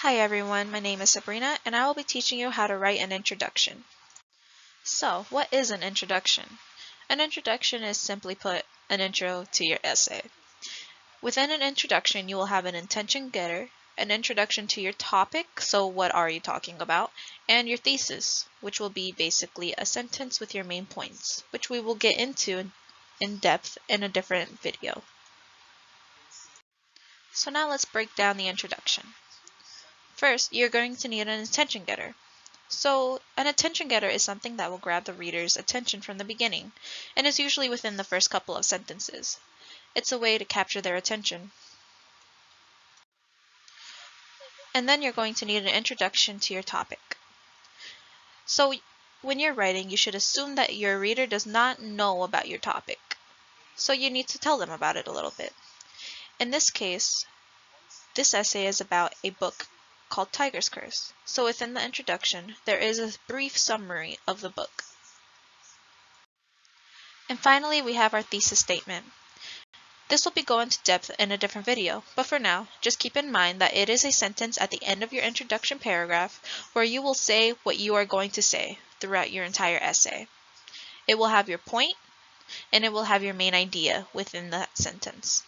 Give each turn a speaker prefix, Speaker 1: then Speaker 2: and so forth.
Speaker 1: Hi everyone, my name is Sabrina and I will be teaching you how to write an introduction. So, what is an introduction? An introduction is simply put an intro to your essay. Within an introduction, you will have an intention getter, an introduction to your topic, so what are you talking about, and your thesis, which will be basically a sentence with your main points, which we will get into in depth in a different video. So now let's break down the introduction. First, you're going to need an attention getter. So, an attention getter is something that will grab the reader's attention from the beginning, and is usually within the first couple of sentences. It's a way to capture their attention. And then you're going to need an introduction to your topic. So, when you're writing, you should assume that your reader does not know about your topic. So you need to tell them about it a little bit. In this case, this essay is about a book called Tiger's Curse. So within the introduction, there is a brief summary of the book. And finally, we have our thesis statement. This will be going into depth in a different video, but for now, just keep in mind that it is a sentence at the end of your introduction paragraph where you will say what you are going to say throughout your entire essay. It will have your point, and it will have your main idea within that sentence.